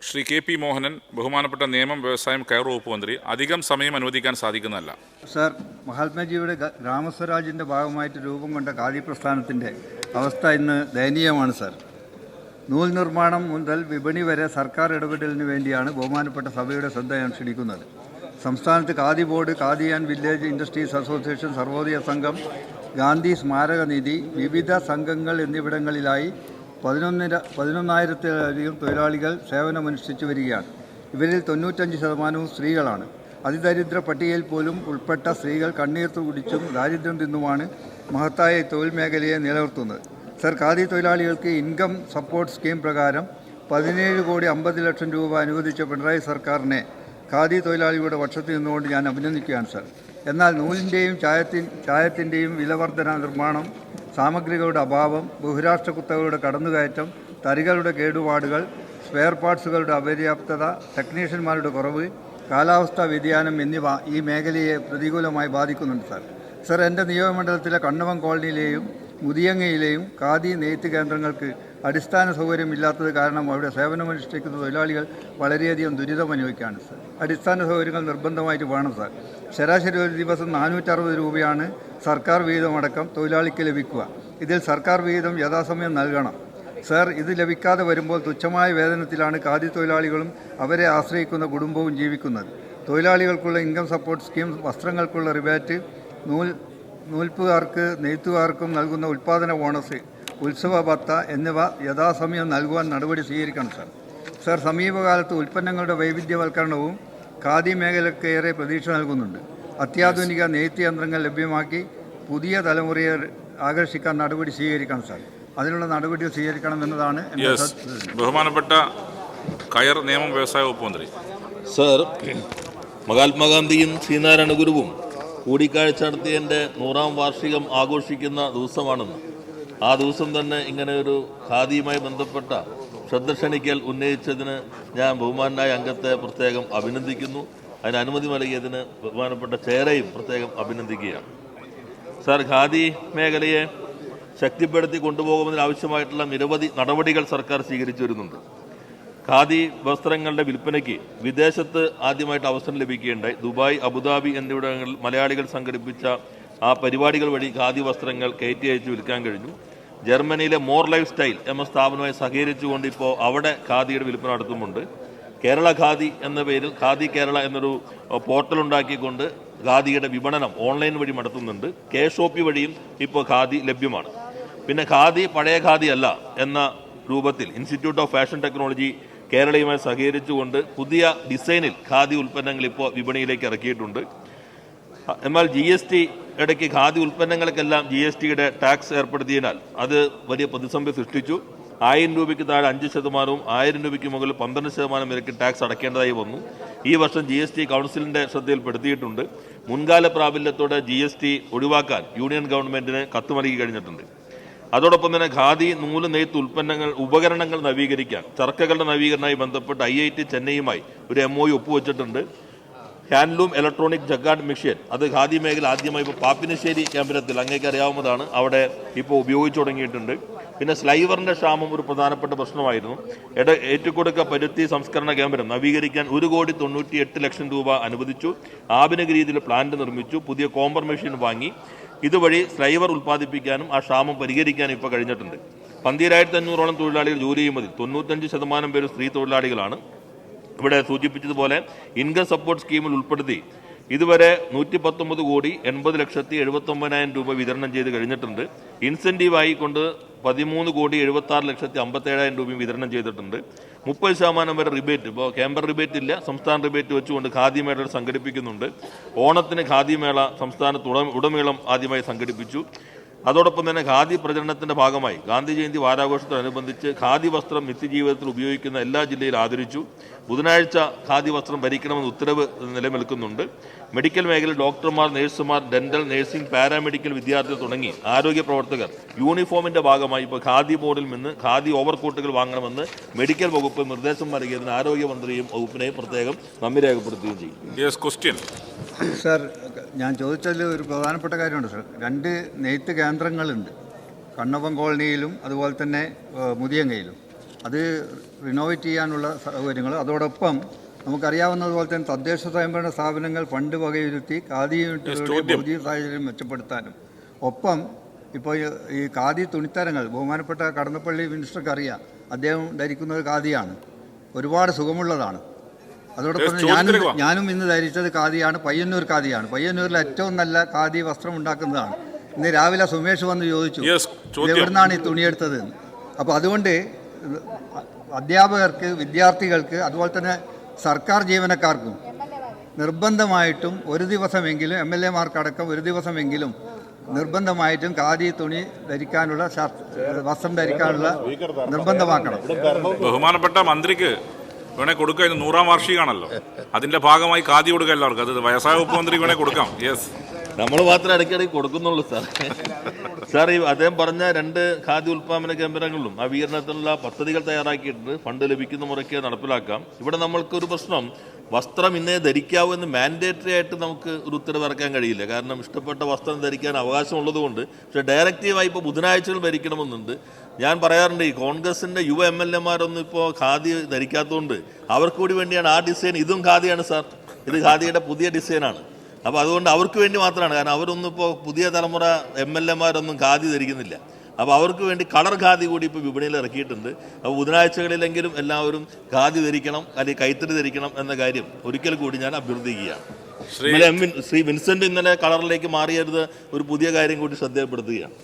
Shri K P. Mohanan, ബഹുമാനപ്പെട്ട നിയമം, വ്യവസായം, കയർ വകുപ്പ് മന്ത്രി. അധികം സമയം അനുവദിക്കാൻ സാധിക്കുന്നതല്ല. സർ, മഹാത്മജിയുടെ ഗ്രാമസ്വരാജിൻ്റെ ഭാഗമായിട്ട് രൂപം കൊണ്ട ഖാദി പ്രസ്ഥാനത്തിൻ്റെ അവസ്ഥ ഇന്ന് ദയനീയമാണ് സർ. നൂൽ നിർമ്മാണം മുതൽ വിപണി വരെ സർക്കാർ ഇടപെടലിന് വേണ്ടിയാണ് ബഹുമാനപ്പെട്ട സഭയുടെ ശ്രദ്ധ ഞാൻ ക്ഷണിക്കുന്നത്. സംസ്ഥാനത്ത് khadi board, khadi and village industries association, Sarvodaya സംഘം, ഗാന്ധി സ്മാരക നിധി, വിവിധ സംഘങ്ങൾ എന്നിവിടങ്ങളിലായി 11,000-ലധികം തൊഴിലാളികൾ സേവനമനുഷ്ഠിച്ചു വരികയാണ്. ഇവരിൽ 95% സ്ത്രീകളാണ്. അതിദരിദ്ര പട്ടികയിൽ പോലും ഉൾപ്പെട്ട സ്ത്രീകൾ കണ്ണീർത്ത് കുടിച്ചും ദാരിദ്ര്യം തിന്നുമാണ് മഹത്തായ തൊഴിൽ മേഖലയെ നിലനിർത്തുന്നത്. സർ, ഖാദി തൊഴിലാളികൾക്ക് ഇൻകം സപ്പോർട്ട് സ്കീം പ്രകാരം 17,50,00,000 രൂപ അനുവദിച്ച പിണറായി സർക്കാരിനെ ഖാദി തൊഴിലാളികളുടെ പക്ഷത്ത് നിന്നുകൊണ്ട് ഞാൻ അഭിനന്ദിക്കുകയാണ് സർ. എന്നാൽ നൂലിൻ്റെയും ചായത്തിൻ്റെയും വിലവർധന, നിർമ്മാണം സാമഗ്രികളുടെ അഭാവം, ബഹുരാഷ്ട്ര കുത്തകളുടെ കടന്നുകയറ്റം, തറികളുടെ കേടുപാടുകൾ, സ്പെയർ പാർട്സുകളുടെ അപര്യാപ്തത, ടെക്നീഷ്യന്മാരുടെ കുറവ്, കാലാവസ്ഥാ വ്യതിയാനം എന്നിവ ഈ മേഖലയെ പ്രതികൂലമായി ബാധിക്കുന്നുണ്ട് സർ. എൻ്റെ നിയോജകമണ്ഡലത്തിലെ കണ്ണവം കോളനിയിലെയും മുതിയങ്ങയിലെയും ഖാദി നെയ്ത്ത് കേന്ദ്രങ്ങൾക്ക് അടിസ്ഥാന സൗകര്യമില്ലാത്തത് കാരണം അവിടെ സേവനമനുഷ്ഠിക്കുന്ന തൊഴിലാളികൾ വളരെയധികം ദുരിതം അനുഭവിക്കുകയാണ് സർ. അടിസ്ഥാന സൗകര്യങ്ങൾ നിർബന്ധമായിട്ട് വേണം സർ. ശരാശരി ഒരു ദിവസം 460 രൂപയാണ് സർക്കാർ വിഹിതമടക്കം തൊഴിലാളിക്ക് ലഭിക്കുക. ഇതിൽ സർക്കാർ വിഹിതം യഥാസമയം നൽകണം സർ. ഇത് ലഭിക്കാതെ വരുമ്പോൾ തുച്ഛമായ വേതനത്തിലാണ് ഖാദി തൊഴിലാളികളും അവരെ ആശ്രയിക്കുന്ന കുടുംബവും ജീവിക്കുന്നത്. തൊഴിലാളികൾക്കുള്ള ഇൻകം സപ്പോർട്ട് സ്കീം, വസ്ത്രങ്ങൾക്കുള്ള റിബേറ്റ്, നൂൽപ്പുകാർക്ക് നെയ്ത്തുകാർക്കും നൽകുന്ന ഉൽപ്പാദന ബോണസ്, ഉത്സവ ഭത്ത എന്നിവ യഥാസമയം നൽകുവാൻ നടപടി സ്വീകരിക്കണം സർ. സമീപകാലത്ത് ഉൽപ്പന്നങ്ങളുടെ വൈവിധ്യവൽക്കരണവും ഖാദി മേഖലയ്ക്ക് ഏറെ പ്രതീക്ഷ നൽകുന്നുണ്ട്. അത്യാധുനിക നെയ്ത്ത് യന്ത്രങ്ങൾ ലഭ്യമാക്കി പുതിയ തലമുറയെ ആകർഷിക്കാൻ നടപടി സ്വീകരിക്കണം സർ. അതിനുള്ള നടപടികൾ സ്വീകരിക്കണം എന്നതാണ് ബഹുമാനപ്പെട്ട കയർ, നിയമം, വ്യവസായ വകുപ്പ് മന്ത്രി. സർ, മഹാത്മാഗാന്ധിയും ശ്രീനാരായണ ഗുരുവും കൂടിക്കാഴ്ച നടത്തിയതിൻ്റെ 100ാം വാർഷികം ആഘോഷിക്കുന്ന ദിവസമാണെന്ന്. ആ ദിവസം തന്നെ ഇങ്ങനെ ഒരു ഖാദിയുമായി ബന്ധപ്പെട്ട ശ്രദ്ധ ക്ഷണിക്കൽ ഉന്നയിച്ചതിന് ഞാൻ ബഹുമാനായ അംഗത്തെ പ്രത്യേകം അഭിനന്ദിക്കുന്നു. അതിന് അനുമതി നൽകിയതിന് ബഹുമാനപ്പെട്ട ചെയറേയും പ്രത്യേകം അഭിനന്ദിക്കുകയാണ്. സർ, ഖാദി മേഖലയെ ശക്തിപ്പെടുത്തി കൊണ്ടുപോകുന്നതിന് ആവശ്യമായിട്ടുള്ള നിരവധി നടപടികൾ സർക്കാർ സ്വീകരിച്ചു വരുന്നുണ്ട്. ഖാദി വസ്ത്രങ്ങളുടെ വിൽപ്പനയ്ക്ക് വിദേശത്ത് ആദ്യമായിട്ട് അവസരം ലഭിക്കുകയുണ്ടായി. ദുബായ്, അബുദാബി എന്നിവിടങ്ങളിൽ മലയാളികൾ സംഘടിപ്പിച്ച ആ പരിപാടികൾ വഴി ഖാദി വസ്ത്രങ്ങൾ കയറ്റി അയച്ച് വിൽക്കാൻ കഴിഞ്ഞു. ജർമ്മനിയിലെ മോർ ലൈഫ് സ്റ്റൈൽ എന്ന സ്ഥാപനവുമായി സഹകരിച്ചുകൊണ്ട് ഇപ്പോൾ അവിടെ ഖാദിയുടെ വിൽപ്പന നടത്തുന്നുണ്ട്. കേരള ഖാദി എന്ന പേരിൽ ഖാദി കേരള എന്നൊരു പോർട്ടൽ ഉണ്ടാക്കിക്കൊണ്ട് ഖാദിയുടെ വിപണനം ഓൺലൈൻ വഴി നടത്തുന്നുണ്ട്. കെ-ഷോപ്പി വഴിയും ഇപ്പോൾ ഖാദി ലഭ്യമാണ്. പിന്നെ ഖാദി പഴയ ഖാദി അല്ല എന്ന രൂപത്തിൽ ഇൻസ്റ്റിറ്റ്യൂട്ട് ഓഫ് ഫാഷൻ ടെക്നോളജി കേരളയുമായി സഹകരിച്ചുകൊണ്ട് പുതിയ ഡിസൈനിൽ ഖാദി ഉൽപ്പന്നങ്ങൾ ഇപ്പോൾ വിപണിയിലേക്ക് ഇറക്കിയിട്ടുണ്ട്. എന്നാൽ GST ഇടയ്ക്ക് ഖാദി ഉൽപ്പന്നങ്ങൾക്കെല്ലാം GSTയുടെ ടാക്സ് ഏർപ്പെടുത്തിയതിനാൽ അത് വലിയ പ്രതിസന്ധി സൃഷ്ടിച്ചു. 1000 രൂപയ്ക്ക് താഴെ 5%, 1000 രൂപയ്ക്ക് മുകളിൽ 12% നിരക്ക് ടാക്സ് അടയ്ക്കേണ്ടതായി വന്നു. ഈ വർഷം GST കൗൺസിലിൻ്റെ ശ്രദ്ധയിൽപ്പെടുത്തിയിട്ടുണ്ട്. മുൻകാല പ്രാബല്യത്തോടെ GST ഒഴിവാക്കാൻ യൂണിയൻ ഗവൺമെൻറ്റിന് കത്ത് നൽകി കഴിഞ്ഞിട്ടുണ്ട്. അതോടൊപ്പം തന്നെ ഖാദി, നൂല്, നെയ്ത്ത് ഉപകരണങ്ങൾ നവീകരിക്കാൻ ചർക്കകളുടെ നവീകരണവുമായി ബന്ധപ്പെട്ട് IIT ചെന്നൈയുമായി ഒരു MOU ഒപ്പുവെച്ചിട്ടുണ്ട്. ഹാൻഡ്ലൂം ഇലക്ട്രോണിക് ജഗാർഡ് മെഷീൻ, അത് ഖാദി മേഖല ആദ്യമായി ഇപ്പോൾ പാപ്പിനശ്ശേരി കേന്ദ്രത്തിൽ, അങ്ങേക്ക് അറിയാവുന്നതാണ്, അവിടെ ഇപ്പോൾ ഉപയോഗിച്ചു തുടങ്ങിയിട്ടുണ്ട്. പിന്നെ സ്ലൈവറിൻ്റെ ക്ഷാമം ഒരു പ്രധാനപ്പെട്ട പ്രശ്നമായിരുന്നു. ഏറ്റുകൊടുക്ക പരുത്തി സംസ്കരണ കേന്ദ്രം നവീകരിക്കാൻ 1,98,00,000 രൂപ അനുവദിച്ചു. ആധുനിക രീതിയിൽ പ്ലാന്റ് നിർമ്മിച്ചു. പുതിയ കോമ്പർ മെഷീൻ വാങ്ങി. ഇതുവഴി സ്ലൈവർ ഉൽപ്പാദിപ്പിക്കാനും ആ ക്ഷാമം പരിഹരിക്കാനും ഇപ്പോൾ കഴിഞ്ഞിട്ടുണ്ട്. 12,500ഓളം തൊഴിലാളികൾ ജോലി ചെയ്യുന്നതിൽ 95% പേര് സ്ത്രീ തൊഴിലാളികളാണ്. ഇവിടെ സൂചിപ്പിച്ചതുപോലെ ഇൻകം സപ്പോർട്ട് സ്കീമിൽ ഉൾപ്പെടുത്തി ഇതുവരെ 119,80,79,000 രൂപ വിതരണം ചെയ്ത് കഴിഞ്ഞിട്ടുണ്ട്. ഇൻസെൻറ്റീവായി കൊണ്ട് 13,76,57,000 രൂപയും വിതരണം ചെയ്തിട്ടുണ്ട്. 30% വരെ റിബേറ്റ്, ഇപ്പോൾ ക്യാമ്പർ റിബേറ്റ് ഇല്ല, സംസ്ഥാന റിബേറ്റ് വെച്ചുകൊണ്ട് ഖാദി മേള സംഘടിപ്പിക്കുന്നുണ്ട്. ഓണത്തിന് ഖാദി മേള സംസ്ഥാനത്ത് ഉടനീളം ആദ്യമായി സംഘടിപ്പിച്ചു. അതോടൊപ്പം തന്നെ ഖാദി പ്രചരണത്തിൻ്റെ ഭാഗമായി ഗാന്ധി ജയന്തി വാരാഘോഷത്തോടനുബന്ധിച്ച് ഖാദി വസ്ത്രം നിത്യജീവിതത്തിൽ ഉപയോഗിക്കുന്ന എല്ലാ ജില്ലയിലും ആദരിച്ചു. ബുധനാഴ്ച ഖാദി വസ്ത്രം ഭരിക്കണമെന്ന് ഉത്തരവ് നിലനിൽക്കുന്നുണ്ട്. മെഡിക്കൽ മേഖലയിൽ ഡോക്ടർമാർ, നഴ്സുമാർ, ഡെന്റൽ, നഴ്സിംഗ്, പാരാമെഡിക്കൽ വിദ്യാർത്ഥികൾ തുടങ്ങി ആരോഗ്യ പ്രവർത്തകർ യൂണിഫോമിൻ്റെ ഭാഗമായി ഇപ്പോൾ ഖാദി ബോർഡിൽ നിന്ന് ഖാദി ഓവർകോട്ടുകൾ വാങ്ങണമെന്ന് മെഡിക്കൽ വകുപ്പ് നിർദ്ദേശം നൽകിയതിന് ആരോഗ്യമന്ത്രിയും വകുപ്പിനെയും പ്രത്യേകം നന്ദി രേഖപ്പെടുത്തുകയും ചെയ്യും. സർ, ഞാൻ ചോദിച്ചതിൽ ഒരു പ്രധാനപ്പെട്ട കാര്യമുണ്ട് സർ. 2 നെയ്ത്ത് കേന്ദ്രങ്ങളുണ്ട്, കണ്ണവം കോളനിയിലും അതുപോലെ തന്നെ മുതിയങ്ങയിലും. അത് റിനോവേറ്റ് ചെയ്യാനുള്ള സൗകര്യങ്ങൾ, അതോടൊപ്പം നമുക്കറിയാവുന്നതുപോലെ തന്നെ തദ്ദേശ സ്വയംഭരണ സ്ഥാപനങ്ങൾ ഫണ്ട് വകയിരുത്തി ഖാദി യൂണിറ്റുകളുടെ ഭൗതിക സാഹചര്യം മെച്ചപ്പെടുത്താനും, ഒപ്പം ഇപ്പോൾ ഈ ഖാദി തുണിത്തരങ്ങൾ ബഹുമാനപ്പെട്ട കടന്നപ്പള്ളി മിനിസ്റ്റർക്ക് അറിയാം, അദ്ദേഹം ധരിക്കുന്നത് ഖാദിയാണ്, ഒരുപാട് സുഖമുള്ളതാണ്. അതോടൊപ്പം ഞാനും ഇന്ന് ധരിച്ചത് ഖാദിയാണ്, പയ്യന്നൂർ ഖാദിയാണ്. പയ്യന്നൂരിൽ ഏറ്റവും നല്ല ഖാദി വസ്ത്രം ഉണ്ടാക്കുന്നതാണ്. ഇന്ന് രാവിലെ സുമേഷ് വന്ന് ചോദിച്ചു എവിടുന്നാണ് ഈ തുണിയെടുത്തത്. അപ്പോൾ അതുകൊണ്ട് അധ്യാപകർക്ക്, വിദ്യാർത്ഥികൾക്ക്, അതുപോലെ തന്നെ സർക്കാർ ജീവനക്കാർക്കും നിർബന്ധമായിട്ടും ഒരു ദിവസമെങ്കിലും, MLA മാർക്കടക്കം ഒരു ദിവസമെങ്കിലും നിർബന്ധമായിട്ടും ഖാദി തുണി ധരിക്കാനുള്ള, വസ്ത്രം ധരിക്കാനുള്ള നിർബന്ധമാക്കണം. ബഹുമാനപ്പെട്ട മന്ത്രിക്ക് വേണേ കൊടുക്കാം, ഇന്ന് 100ാം വാർഷികമാണല്ലോ, അതിന്റെ ഭാഗമായി ഖാദി കൊടുക്കാം എല്ലാവർക്കും. അത് വയസ്സായ ഉപമന്ത്രിക്ക് വേണേ കൊടുക്കാം. യെസ്, നമ്മൾ മാത്രമേ ഇടയ്ക്കിടയ്ക്ക് കൊടുക്കുന്നുള്ളൂ സാർ. സാർ, ഈ അദ്ദേഹം പറഞ്ഞ 2 ഖാദി ഉൽപ്പാദന കേന്ദ്രങ്ങളിലും നവീകരണത്തിനുള്ള പദ്ധതികൾ തയ്യാറാക്കിയിട്ടുണ്ട്. ഫണ്ട് ലഭിക്കുന്ന മുറയ്ക്ക് നടപ്പിലാക്കാം. ഇവിടെ നമ്മൾക്കൊരു പ്രശ്നം, വസ്ത്രം ഇന്നേ ധരിക്കാവൂ എന്ന് മാൻഡേറ്ററി ആയിട്ട് നമുക്ക് ഒരു ഉത്തരവ് ഇറക്കാൻ കഴിയില്ല. കാരണം ഇഷ്ടപ്പെട്ട വസ്ത്രം ധരിക്കാൻ അവകാശമുള്ളതുകൊണ്ട്. പക്ഷേ ഡയറക്റ്റീവായി ഇപ്പോൾ ബുധനാഴ്ചകൾ ധരിക്കണമെന്നുണ്ട്. ഞാൻ പറയാറുണ്ട്, ഈ കോൺഗ്രസിൻ്റെ യുവ MLA മാരൊന്നും ഇപ്പോൾ ഖാദി ധരിക്കാത്തതുകൊണ്ട് അവർക്ക് കൂടി വേണ്ടിയാണ് ആ ഡിസൈൻ. ഇതും ഖാദിയാണ് സാർ, ഇത് ഖാദിയുടെ പുതിയ ഡിസൈനാണ്. അപ്പോൾ അതുകൊണ്ട് അവർക്ക് വേണ്ടി മാത്രമാണ്. കാരണം അവരൊന്നും ഇപ്പോൾ പുതിയ തലമുറ MLA മാരൊന്നും ഖാദി ധരിക്കുന്നില്ല. അപ്പോൾ അവർക്ക് വേണ്ടി കളർ ഖാദി കൂടി ഇപ്പോൾ വിപണിയിൽ ഇറക്കിയിട്ടുണ്ട്. അപ്പോൾ ബുധനാഴ്ചകളിലെങ്കിലും എല്ലാവരും ഖാദി ധരിക്കണം, അല്ലെങ്കിൽ കൈത്തറി ധരിക്കണം എന്ന കാര്യം ഒരിക്കൽ കൂടി ഞാൻ അഭ്യർത്ഥിക്കുകയാണ്. ശ്രീ വിൻസെൻ്റ് ഇന്നലെ കളറിലേക്ക് മാറിയത് ഒരു പുതിയ കാര്യം കൂടി ശ്രദ്ധപ്പെടുത്തുകയാണ്.